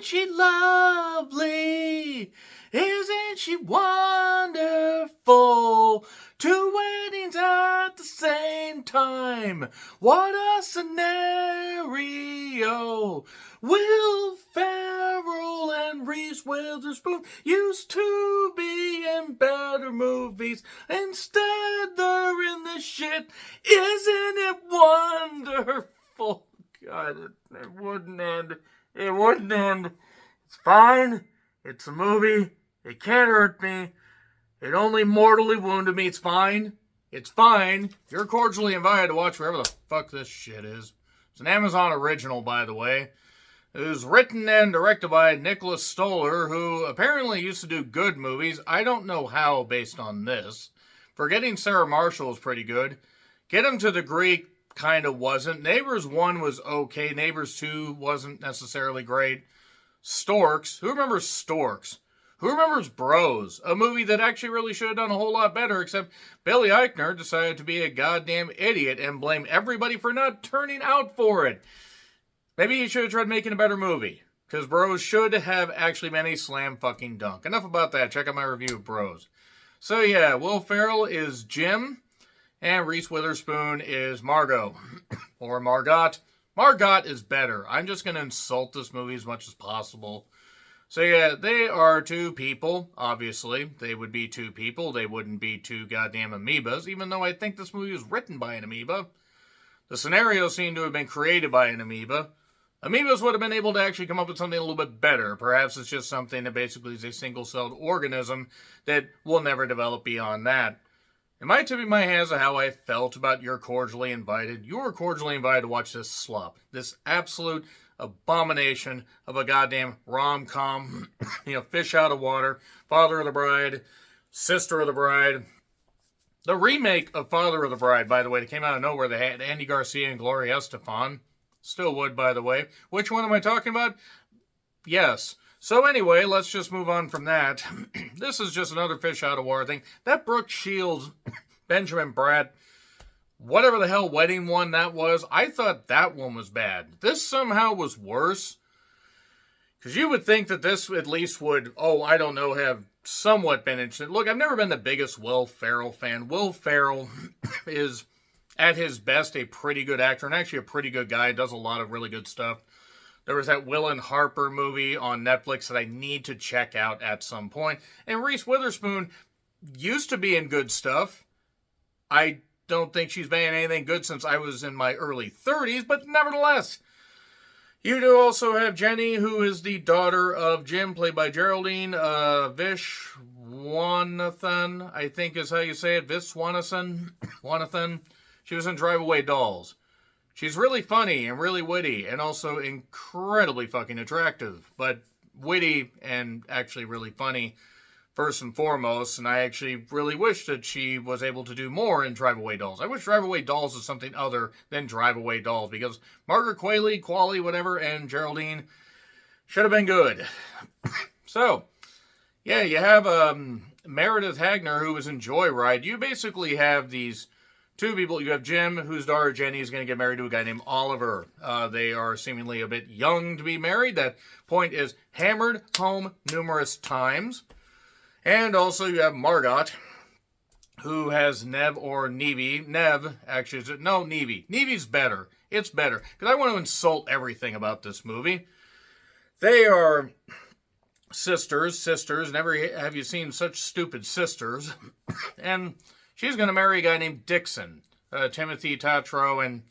Isn't she lovely? Isn't she wonderful? Two weddings at the same time. What a scenario. Will Ferrell and Reese Witherspoon used to be in better movies. Instead, they're in this shit. Isn't it wonderful? God, it wouldn't end. It wouldn't end. It's fine. It's a movie. It can't hurt me. It only mortally wounded me. It's fine. It's fine. You're cordially invited to watch wherever the fuck this shit is. It's an Amazon original, by the way. It was written and directed by Nicholas Stoller, who apparently used to do good movies. I don't know how based on this. Forgetting Sarah Marshall was pretty good. Get Him to the Greek kind of wasn't. Neighbors 1 was okay. Neighbors 2 wasn't necessarily great. Storks. Who remembers Storks? Who remembers Bros? A movie that actually really should have done a whole lot better, except Billy Eichner decided to be a goddamn idiot and blame everybody for not turning out for it. Maybe he should have tried making a better movie, because Bros should have actually been a slam fucking dunk. Enough about that. Check out my review of Bros. So yeah, Will Ferrell is Jim. And Reese Witherspoon is Margot. Or Margot. Margot is better. I'm just going to insult this movie as much as possible. So yeah, they are two people, obviously. They would be two people. They wouldn't be two goddamn amoebas, even though I think this movie was written by an amoeba. The scenario seemed to have been created by an amoeba. Amoebas would have been able to actually come up with something a little bit better. Perhaps it's just something that basically is a single-celled organism that will never develop beyond that. Am I tipping my hands on how I felt about You're Cordially Invited? You were cordially invited to watch this slop. This absolute abomination of a goddamn rom-com. Fish out of water. Father of the Bride. Sister of the Bride. The remake of Father of the Bride, by the way, that came out of nowhere. They had Andy Garcia and Gloria Estefan. Still would, by the way. Which one am I talking about? Yes. So anyway, let's just move on from that. This is just another fish out of water thing. That Brooke Shields, Benjamin Bratt, whatever the hell wedding one that was, I thought that one was bad. This somehow was worse. Because you would think that this at least would, have somewhat been interesting. Look, I've never been the biggest Will Ferrell fan. Will Ferrell is, at his best, a pretty good actor and actually a pretty good guy. Does a lot of really good stuff. There was that Will and Harper movie on Netflix that I need to check out at some point. And Reese Witherspoon used to be in good stuff. I don't think she's been in anything good since I was in my early 30s, but nevertheless. You do also have Jenny, who is the daughter of Jim, played by Geraldine Viswanathan, I think is how you say it. Viswanathan. She was in Drive Away Dolls. She's really funny and really witty and also incredibly fucking attractive. But witty and actually really funny first and foremost. And I actually really wish that she was able to do more in Drive Away Dolls. I wish Drive Away Dolls was something other than Drive Away Dolls. Because Margaret Qualley, whatever, and Geraldine should have been good. So, yeah, you have Meredith Hagner, who was in Joyride. You basically have these two people. You have Jim, whose daughter Jenny is going to get married to a guy named Oliver. They are seemingly a bit young to be married. That point is hammered home numerous times. And also you have Margot, who has Nev or Nevi. Nev, actually, no, Nevi. Nevi's better. It's better. Because I want to insult everything about this movie. They are sisters. Never have you seen such stupid sisters. And she's going to marry a guy named Dixon, Timothy Tatro, and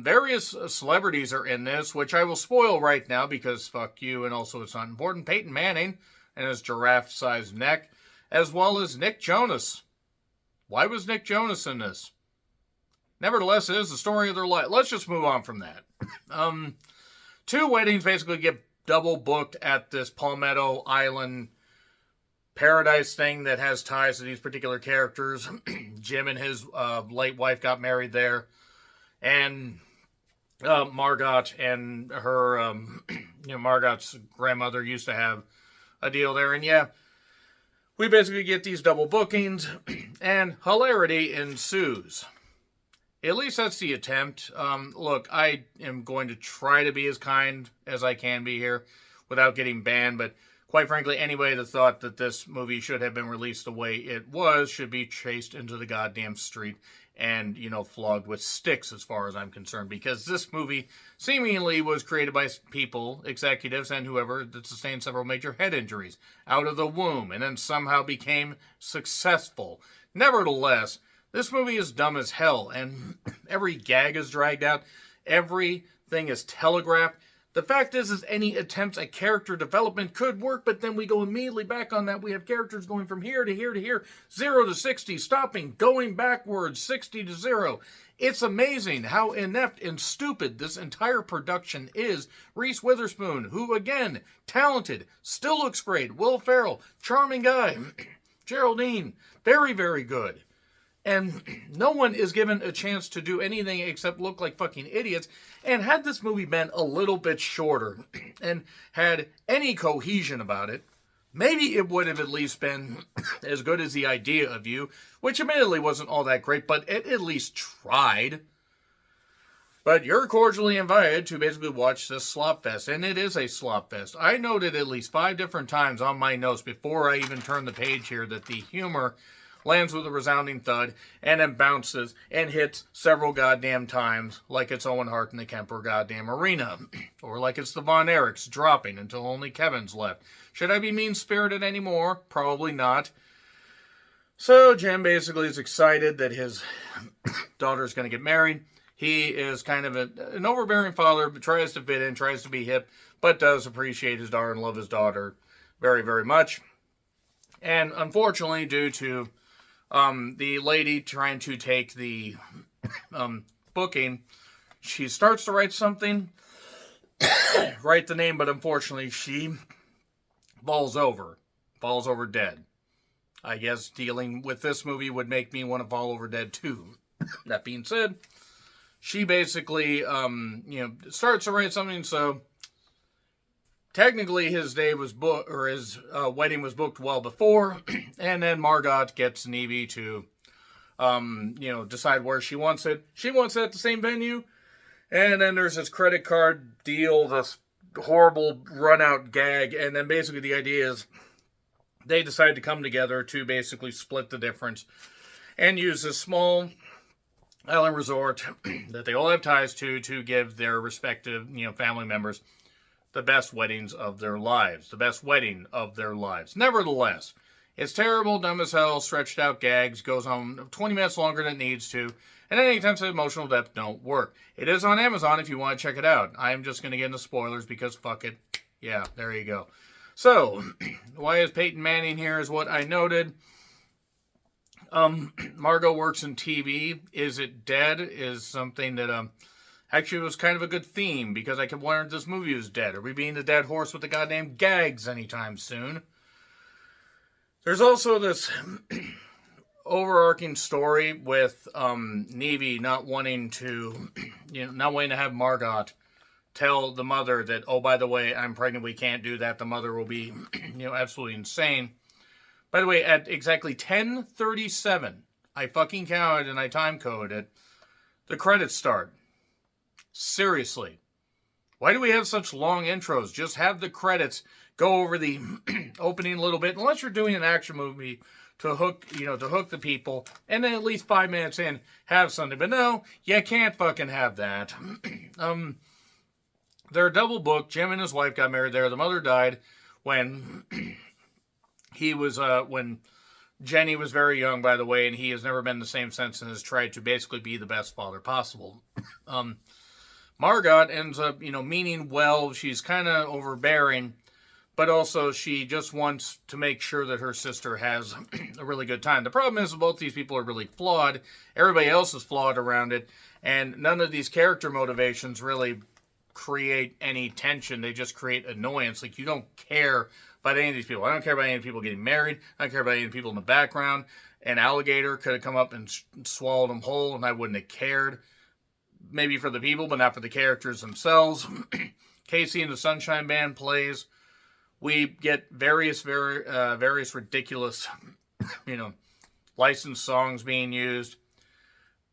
various celebrities are in this, which I will spoil right now because fuck you, and also it's not important. Peyton Manning and his giraffe-sized neck, as well as Nick Jonas. Why was Nick Jonas in this? Nevertheless, it is the story of their life. Let's just move on from that. Two weddings basically get double booked at this Palmetto Island paradise thing that has ties to these particular characters. Jim and his late wife got married there. And Margot and her, Margot's grandmother used to have a deal there. And yeah, we basically get these double bookings and hilarity ensues. At least that's the attempt. Look, I am going to try to be as kind as I can be here without getting banned, but quite frankly, anybody that thought that this movie should have been released the way it was should be chased into the goddamn street and, flogged with sticks as far as I'm concerned, because this movie seemingly was created by people, executives, and whoever that sustained several major head injuries out of the womb and then somehow became successful. Nevertheless, this movie is dumb as hell, and every gag is dragged out, everything is telegraphed. The fact is any attempts at character development could work, but then we go immediately back on that. We have characters going from here to here to here, 0 to 60, stopping, going backwards, 60 to 0. It's amazing how inept and stupid this entire production is. Reese Witherspoon, who, again, talented, still looks great. Will Ferrell, charming guy. Geraldine, very, very good. And no one is given a chance to do anything except look like fucking idiots. And had this movie been a little bit shorter and had any cohesion about it, maybe it would have at least been as good as The Idea of You, which admittedly wasn't all that great, but it at least tried. But you're cordially invited to basically watch this slop fest, and it is a slop fest. I noted at least 5 different times on my notes before I even turned the page here that the humor lands with a resounding thud, and then bounces and hits several goddamn times, like it's Owen Hart in the Kemper goddamn arena, or like it's the Von Erichs dropping until only Kevin's left. Should I be mean-spirited anymore? Probably not. So Jim basically is excited that his daughter's going to get married. He is kind of an overbearing father, but tries to fit in, tries to be hip, but does appreciate his daughter and love his daughter very, very much. And unfortunately, due to the lady trying to take the booking, she starts to write something, write the name, but unfortunately she falls over dead. I guess dealing with this movie would make me want to fall over dead too. That being said, she basically, starts to write something, so technically his day was booked, or his wedding was booked well before, and then Margot gets Neve to, decide where she wants it. She wants it at the same venue, and then there's this credit card deal, this horrible run-out gag, and then basically the idea is they decide to come together to basically split the difference and use this small island resort that they all have ties to give their respective, family members the best weddings of their lives. The best wedding of their lives. Nevertheless, it's terrible, dumb as hell, stretched out gags, goes on 20 minutes longer than it needs to, and any attempts at emotional depth don't work. It is on Amazon if you want to check it out. I am just going to get into spoilers because fuck it. Yeah, there you go. So, why is Peyton Manning here is what I noted. Margot works in TV. Is it dead? Is something that, actually, it was kind of a good theme, because I kept wondering if this movie was dead. Are we being the dead horse with the goddamn gags anytime soon? There's also this overarching story with Neve not wanting to, not wanting to have Margot tell the mother that, oh, by the way, I'm pregnant, we can't do that. The mother will be, absolutely insane. By the way, at exactly 10:37, I fucking counted and I time coded it, the credits start. Seriously. Why do we have such long intros? Just have the credits go over the opening a little bit, unless you're doing an action movie to hook the people, and then at least 5 minutes in, have something. But no, you can't fucking have that. They're double booked. Jim and his wife got married there. The mother died when when Jenny was very young, by the way, and he has never been the same since and has tried to basically be the best father possible. Margot ends up, meaning well. She's kind of overbearing, but also she just wants to make sure that her sister has a really good time. The problem is both these people are really flawed. Everybody else is flawed around it, and none of these character motivations really create any tension. They just create annoyance. Like, you don't care about any of these people. I don't care about any of the people getting married. I don't care about any of the people in the background. An alligator could have come up and swallowed them whole, and I wouldn't have cared. Maybe for the people, but not for the characters themselves. Casey and the Sunshine Band plays. We get various ridiculous, licensed songs being used.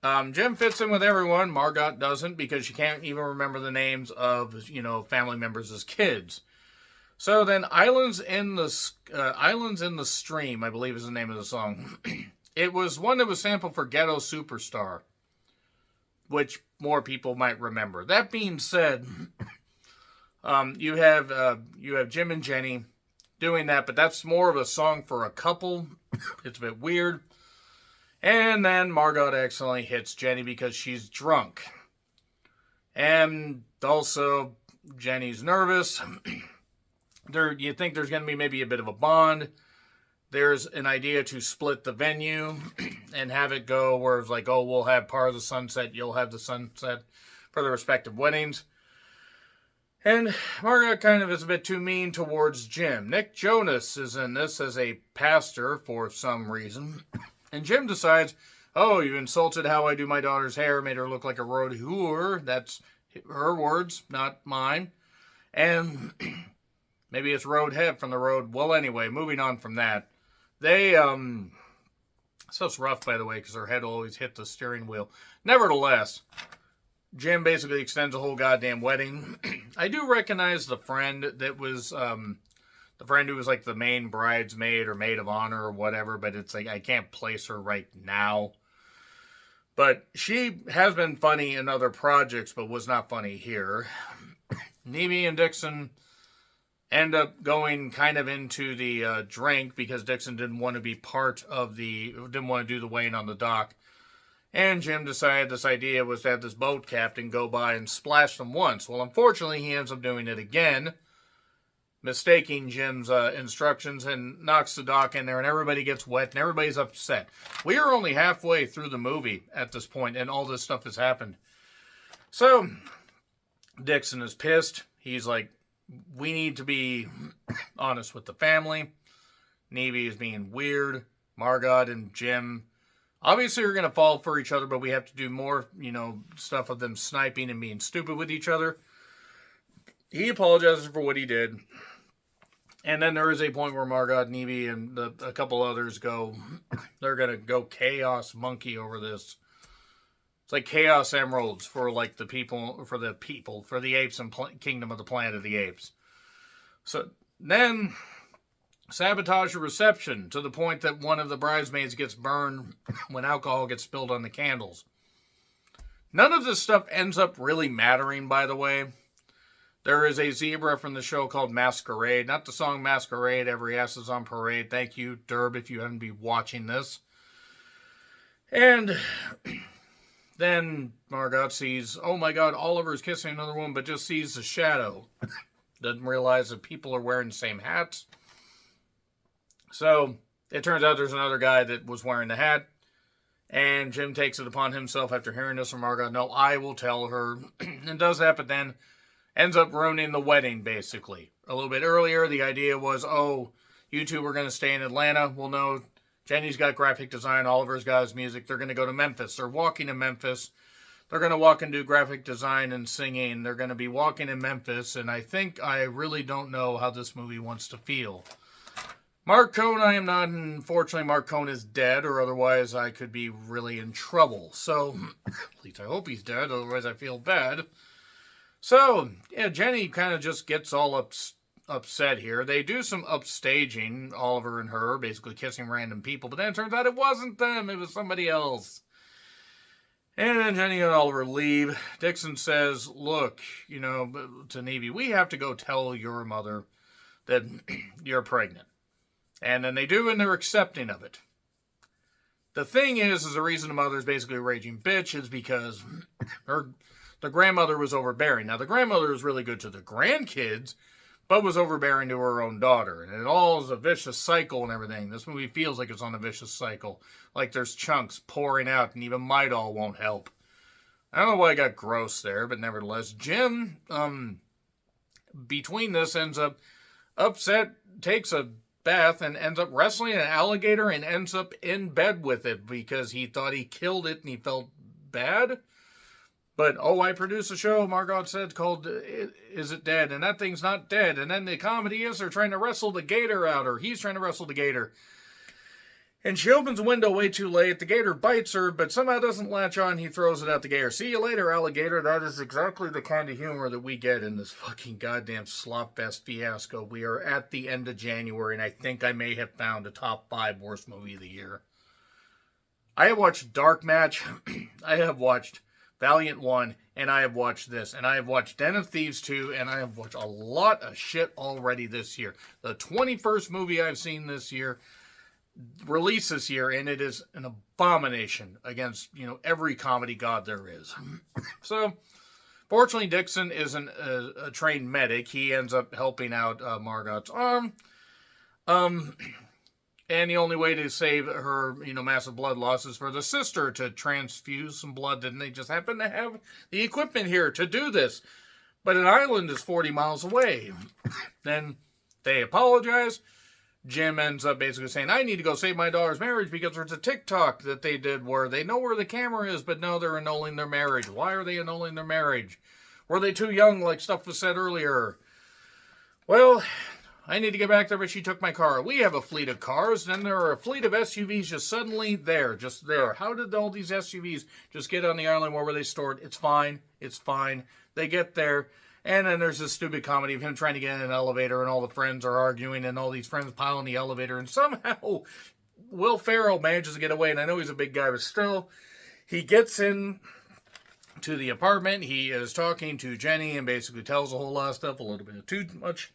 Jim fits in with everyone. Margot doesn't because she can't even remember the names of, family members as kids. So then, Islands in the Stream, I believe is the name of the song. It was one that was sampled for Ghetto Superstar, which more people might remember. That being said, you have Jim and Jenny doing that, but that's more of a song for a couple. It's a bit weird. And then Margot accidentally hits Jenny because she's drunk. And also, Jenny's nervous. You think there's going to be maybe a bit of a bond. There's an idea to split the venue and have it go where it's like, oh, we'll have part of the sunset, you'll have the sunset for the respective weddings. And Margot kind of is a bit too mean towards Jim. Nick Jonas is in this as a pastor for some reason. And Jim decides, oh, you insulted how I do my daughter's hair, made her look like a road whore. That's her words, not mine. And maybe it's road head from the road. Well, anyway, moving on from that. So it's rough, by the way, because her head will always hit the steering wheel. Nevertheless, Jim basically extends the whole goddamn wedding. I do recognize the friend that was, the friend who was like the main bridesmaid or maid of honor or whatever, but it's like I can't place her right now. But she has been funny in other projects, but was not funny here. Neve and Dixon end up going kind of into the drink because Dixon didn't want to be didn't want to do the weighing on the dock. And Jim decided this idea was to have this boat captain go by and splash them once. Well, unfortunately, he ends up doing it again, mistaking Jim's instructions and knocks the dock in there, and everybody gets wet and everybody's upset. We are only halfway through the movie at this point, and all this stuff has happened. So, Dixon is pissed. He's like, we need to be honest with the family. Neve is being weird. Margot and Jim obviously are going to fall for each other, but we have to do more, stuff of them sniping and being stupid with each other. He apologizes for what he did. And then there is a point where Margot, Neve, and a couple others they're going to go chaos monkey over this. It's like Chaos Emeralds for like the apes and Kingdom of the Planet of the Apes. So then sabotage a reception to the point that one of the bridesmaids gets burned when alcohol gets spilled on the candles. None of this stuff ends up really mattering, by the way. There is a zebra from the show called Masquerade. Not the song Masquerade, Every Ass is on Parade. Thank you, Derb, if you haven't been watching this. And then Margot sees, oh my god, Oliver's kissing another woman, but just sees the shadow. Doesn't realize that people are wearing the same hats. So, it turns out there's another guy that was wearing the hat. And Jim takes it upon himself after hearing this from Margot. No, I will tell her. And does that, but then ends up ruining the wedding, basically. A little bit earlier, the idea was, oh, you two were going to stay in Atlanta. Well, no, Jenny's got graphic design. Oliver's got his music. They're going to go to Memphis. They're walking to Memphis. They're going to walk and do graphic design and singing. They're going to be walking in Memphis. And I really don't know how this movie wants to feel. Mark Cohn, I am not. Unfortunately, Mark Cohn is dead, or otherwise I could be really in trouble. So, at least I hope he's dead, otherwise I feel bad. So, yeah, Jenny kind of just gets all upset here. They do some upstaging, Oliver and her, basically kissing random people, but then it turns out it wasn't them, it was somebody else. And then Jenny and Oliver leave. Dixon says, look, to Neve, we have to go tell your mother that you're pregnant. And then they do, and they're accepting of it. The thing is the reason the mother's basically a raging bitch is because the grandmother was overbearing. Now, the grandmother was really good to the grandkids, but was overbearing to her own daughter. And it all is a vicious cycle and everything. This movie feels like it's on a vicious cycle. Like there's chunks pouring out, and even Midol won't help. I don't know why I got gross there, but nevertheless, Jim, between this, ends up upset, takes a bath, and ends up wrestling an alligator and ends up in bed with it because he thought he killed it and he felt bad. But, I produced a show, Margot said, called Is It Dead? And that thing's not dead. And then the comedy is they're trying to wrestle the gator out, or he's trying to wrestle the gator. And she opens the window way too late. The gator bites her, but somehow doesn't latch on. He throws it at the gator. See you later, alligator. That is exactly the kind of humor that we get in this fucking goddamn slopfest fiasco. We are at the end of January, and I think I may have found a top 5 worst movie of the year. I have watched Dark Match. I have watched Valiant 1, and I have watched this. And I have watched Den of Thieves 2, and I have watched a lot of shit already this year. The 21st movie I've seen this year, released this year, and it is an abomination against, every comedy god there is. So, fortunately, Dixon isn't a trained medic. He ends up helping out Margot's arm. And the only way to save her, massive blood loss is for the sister to transfuse some blood, and they just happen to have the equipment here to do this. But an island is 40 miles away. Then they apologize. Jim ends up basically saying, I need to go save my daughter's marriage because there's a TikTok that they did where they know where the camera is, but no, they're annulling their marriage. Why are they annulling their marriage? Were they too young, like stuff was said earlier? Well, I need to get back there, but she took my car. We have a fleet of cars, then there are a fleet of SUVs just suddenly there, just there. How did all these SUVs just get on the island? Where were they stored? It's fine. It's fine. They get there, and then there's this stupid comedy of him trying to get in an elevator, and all the friends are arguing, and all these friends pile in the elevator, and somehow Will Ferrell manages to get away, and I know he's a big guy, but still, he gets in to the apartment. He is talking to Jenny and basically tells a whole lot of stuff, a little bit too much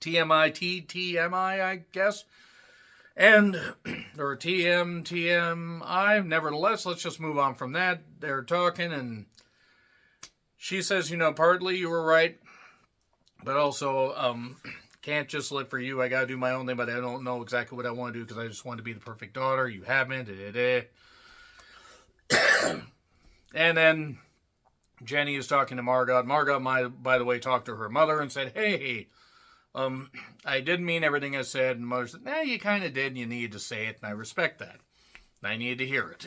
TMI, I guess. And, or TMI. Nevertheless, let's just move on from that. They're talking, and she says, partly you were right, but also, can't just live for you. I gotta do my own thing, but I don't know exactly what I want to do because I just want to be the perfect daughter. You haven't. And then Jenny is talking to Margot. Margot, by the way, talked to her mother and said, hey, I didn't mean everything I said. And Mother said, no, you kind of did, and you needed to say it, and I respect that. And I needed to hear it.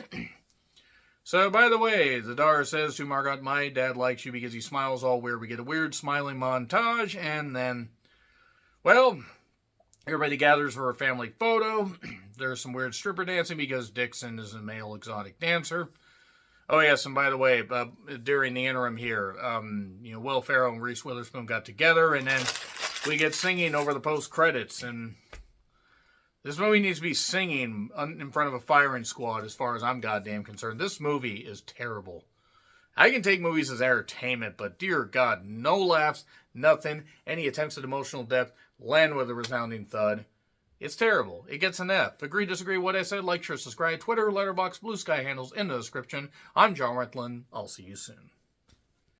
So, by the way, the daughter says to Margot, my dad likes you because he smiles all weird. We get a weird smiling montage, and then, well, everybody gathers for a family photo. There's some weird stripper dancing because Dixon is a male exotic dancer. Oh, yes, and by the way, during the interim here, Will Ferrell and Reese Witherspoon got together, and then we get singing over the post-credits, and this movie needs to be singing in front of a firing squad as far as I'm goddamn concerned. This movie is terrible. I can take movies as entertainment, but dear God, no laughs, nothing, any attempts at emotional depth, land with a resounding thud. It's terrible. It gets an F. Agree, disagree, what I said, like, share, subscribe, Twitter, Letterboxd, Blue Sky handles in the description. I'm John Rentlin. I'll see you soon.